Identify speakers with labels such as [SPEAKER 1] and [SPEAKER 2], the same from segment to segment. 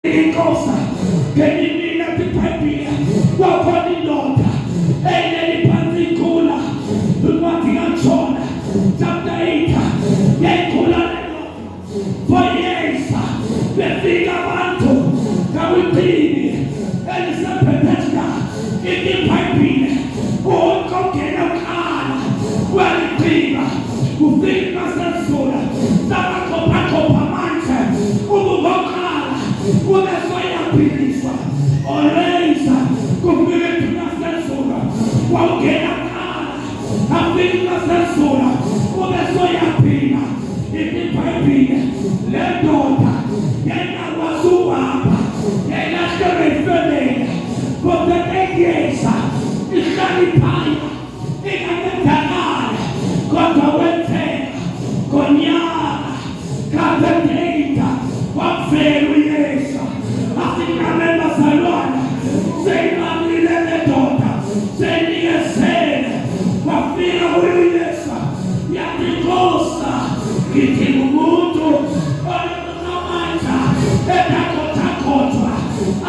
[SPEAKER 1] Inkosa ngenimina tiphayiphile wakhona indoda eyayiphansi ikhula incwadi kaJona chapter 8 yayikhula lendoda for years befika abantu kawiphini elisaphetha itiphayiphile ukongena ukhala waliphika ufika sesula sabakhopha manje ubukhala ubesoyaphiliswa oleza kufike tunasesula wawungena khala afika sesula ubesoyaphila itiphayiphile lendoda yayingakwazi ukuhamba yayilahlelwe ifemeli for 38 years ihlala iphaya inganendakala kodwa wenzeka ngonyaka ka-38 wavela uYesu asingamela bazalwane seyinqamile lendoda seyinikezele wafika uYesu yathi Nkosi ngithi umuntu onamandla edakothakothwa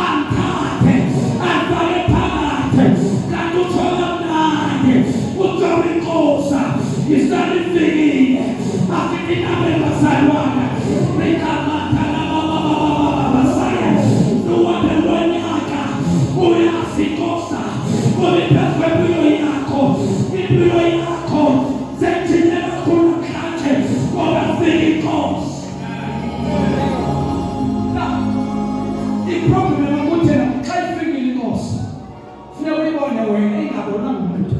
[SPEAKER 1] anthathe afake phakathi kanti uthola mnandi uthola inkosi isalifikile asithi nabe bazalwane uyasikosa ubiphezu kwempilo yakho sethile kakhulu namhlanje ngoba fika inkosi. Iproblem yokuthi xa ifikile inkosi funeka uyibone wena ingabonanga umuntu,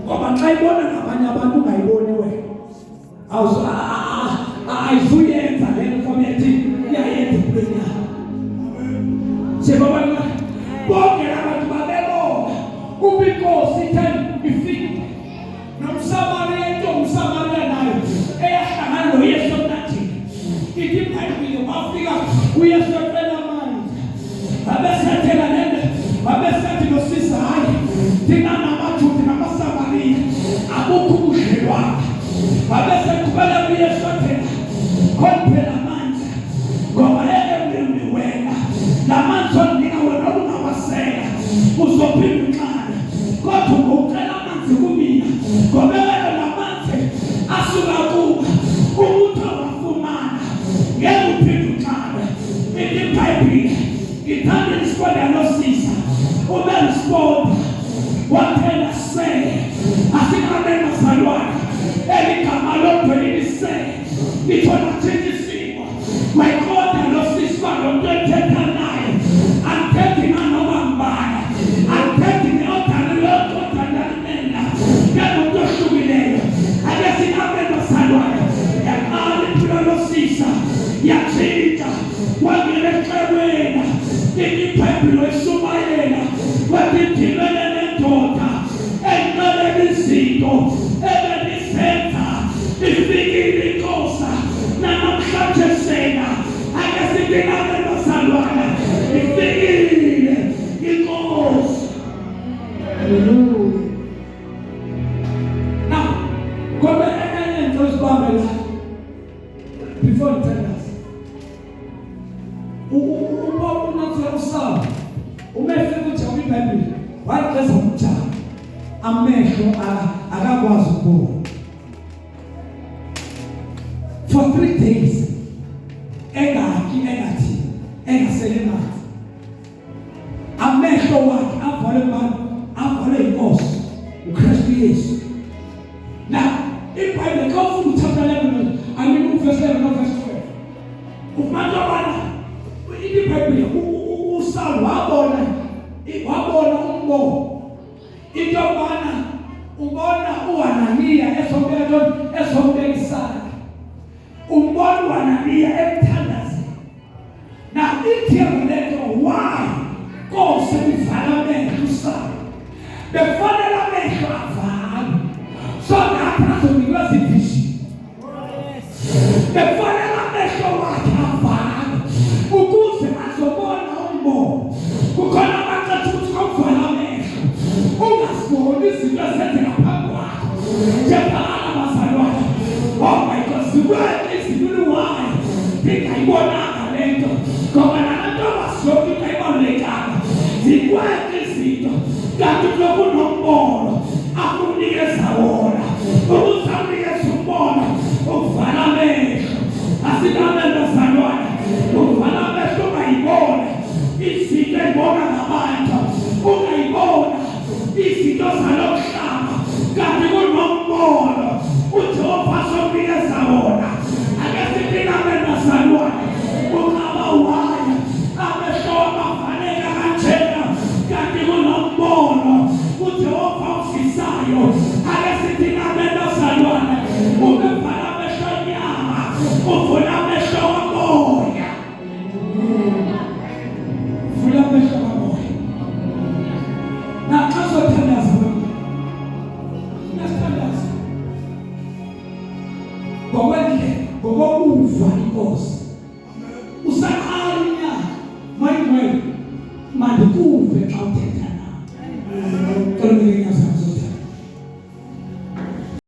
[SPEAKER 1] ngoba xa ibona nabanye abantu ungayiboni wena ayizuyenza lento fomethi iyayenza empilweni yakho. Sebabona bonke abantu babebona kuba inkosi ithe ifike nomsamariya umsamariya nayo eyahlangana noYesu emnathini ithi iBhayibhile wafika uYesu ecela amanzi babesethela lento babesethi nosisi hayi thina namaJuda namaSamariya akukho ubudlelwano babeseqhubela kuYesu athena khophela amanzi ngoba yeke wena lamanzi onika wena ungawasela uzophinda uxale kodwa ngocela amanzi kumina ngoba lamanzi asuka kuba umuntu awafumana ngeke uphinde uxale. iBhayibhile ithanda isifonda nosisa ube isifonda waphela se asingabe bazalwane eligama lodwelise lithola thikisimo mayikhoda nosisa lo ethetha naye anthethi noma mbala anthethi neodana lokudandanela ngemuntu ohlukileyo ake singabe bazalwane yaqala impilo losisa yatshintsha wangena ecelweni iBhayibhile ishumayela wathi thimele lendoda enqaleni izinto ebenisenza ifikile inkosi namhlanje sena ake sidingabe bazalwane ifikile inkosi. Hallelujah. Now ngoba enye uzibambela before the tenders uba unathi usaba umefika ukuthi iBhayibhile waqeza umthamo amehlo akakwazi ukubona for 3 days engathi engaselemali amehlo wakhe avale inkosi uKristu Yesu. Now iBhayibhile kufunda chapter 11 and verse 11 and verse 12 umantwana iBhayibhile uSaul wabona umbono into yobana ubona uHananiya esombeka isandla umbona uHananiya emthandaza na ithemba lento why Nkosi uvala amehlo uSaul befanele amehlo avala so that azonikwa ivision befanele amehlo wakhe avala ukuze azobona umbono. Kukhona abantu ukuthi kuvala amehlo ungasiboni izinto ezenzeka phambi kwakho njengabana bazalwane. Oh my God, sikwele izinto why ngayibonanga lento izinto ngoba nabantu abasonke kayibalulekanga zikwenza izinto kanti lokhu nombono akunikeza wona ukuzanikeza umbono ukuvala amehlo asinamendo salwana ukuvala amehlo ungayibona izinto ey'bona ngabantu ungayibona izinto zalokuhlaba kanti kunombono uJehova azokunikeza wona ake sithi amendo salwana ungaba waya amehlo avaleka kanjena kanti kunombono uJehova ufisayo ake sithi amendo salwana ubevala amehlo enyama uvula amehlo kamoya vula amehlo kamoya naxa uzothandaza uyasithandaza ngokokuva inkosi usaqala unyaka mayimwele mandikuve xa